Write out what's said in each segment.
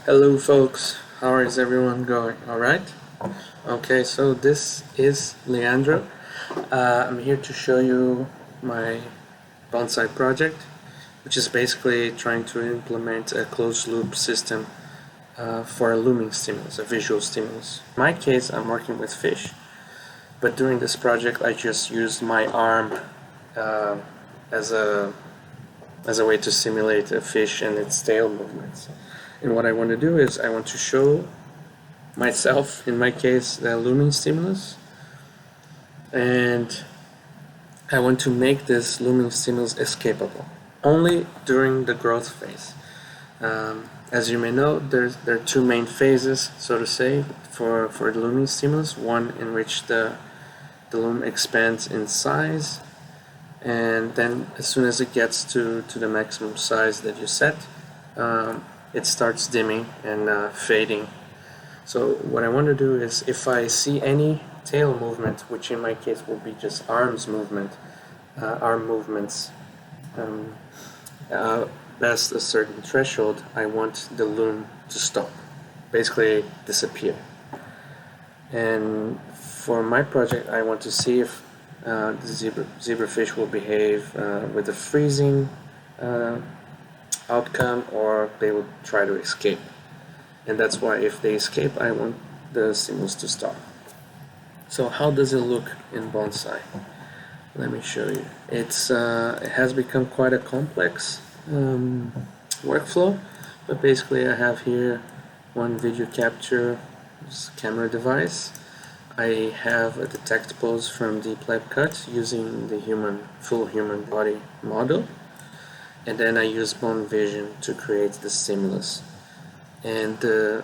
Hello folks, how is everyone going? Alright? Okay, so this is Leandro. I'm here to show you my bonsai project, which is basically trying to implement a closed loop system for a looming stimulus, a visual stimulus. In my case, I'm working with fish, but during this project I just used my arm as a way to simulate a fish and its tail movements. And what I want to do is I want to show myself, in my case, the looming stimulus, and I want to make this looming stimulus escapable only during the growth phase. As you may know, there are two main phases, so to say, for the looming stimulus. One in which the loom expands in size, and then as soon as it gets to the maximum size that you set, it starts dimming and fading. So what I want to do is, if I see any tail movement, which in my case will be just arm movements, past a certain threshold, I want the loom to stop, basically disappear. And for my project, I want to see if the zebrafish will behave with a freezing outcome, or they will try to escape. And that's why if they escape, I want the stimulus to stop. So how does it look in bonsai? Let me show you. It has become quite a complex workflow, but basically I have here one video capture camera device. I have a detectables from Deep Lab Cut using the full human body model, and then I use bone vision to create the stimulus. And the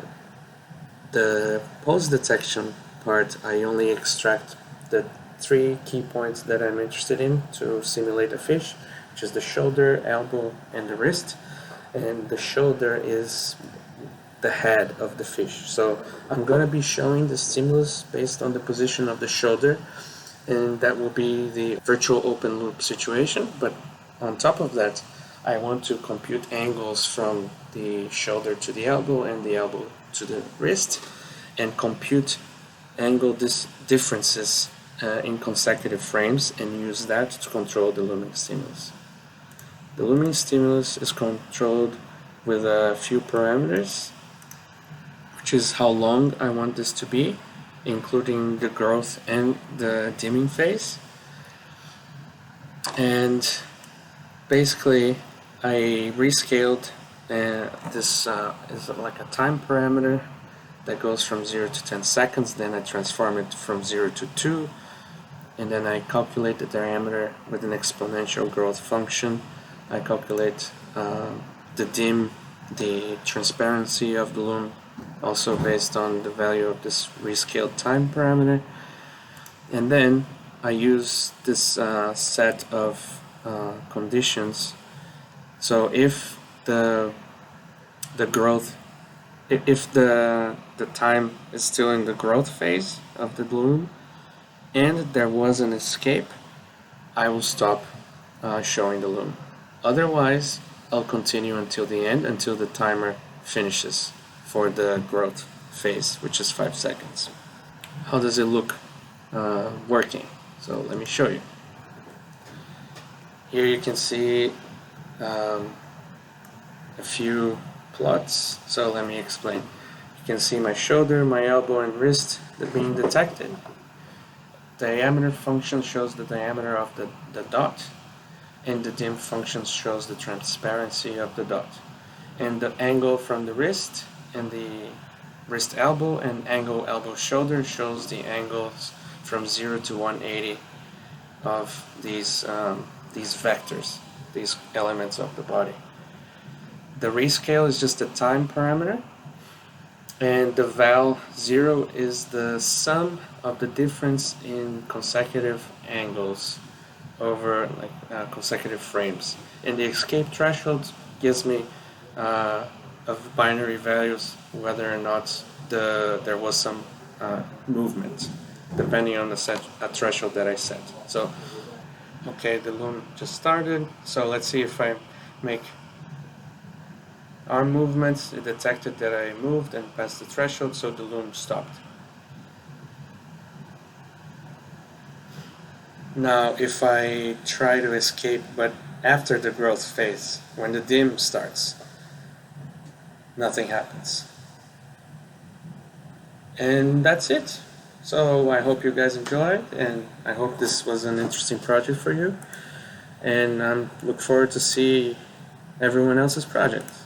pose detection part, I only extract the 3 key points that I'm interested in to simulate a fish, which is the shoulder, elbow, and the wrist. And the shoulder is the head of the fish. So I'm going to be showing the stimulus based on the position of the shoulder, and that will be the virtual open loop situation. But on top of that, I want to compute angles from the shoulder to the elbow and the elbow to the wrist, and compute angle differences in consecutive frames, and use that to control the looming stimulus. The looming stimulus is controlled with a few parameters, which is how long I want this to be, including the growth and the dimming phase. And basically I rescaled this is like a time parameter that goes from 0 to 10 seconds, then I transform it from 0 to 2, and then I calculate the diameter with an exponential growth function. I calculate the transparency of the loom, also based on the value of this rescaled time parameter. And then I use this set of conditions. So if the growth, if the time is still in the growth phase of the loom and there was an escape, I will stop showing the loom. Otherwise, I'll continue until the end, until the timer finishes for the growth phase, which is 5 seconds. How does it look working? So let me show you. Here you can see a few plots, so let me explain. You can see my shoulder, my elbow, and wrist being detected. Diameter function shows the diameter of the dot, and the dim function shows the transparency of the dot. And the angle from the wrist and the wrist elbow and angle elbow shoulder shows the angles from 0 to 180 of these vectors, these elements of the body. The rescale is just a time parameter, and the val 0 is the sum of the difference in consecutive angles over consecutive frames. And the escape threshold gives me of binary values whether or not there was some movement, depending on the threshold that I set. So okay, the loom just started, so let's see if I make arm movements, it detected that I moved and passed the threshold, so the loom stopped. Now if I try to escape, but after the growth phase, when the dim starts, nothing happens. And that's it. So I hope you guys enjoyed, and I hope this was an interesting project for you. And I look forward to see everyone else's projects.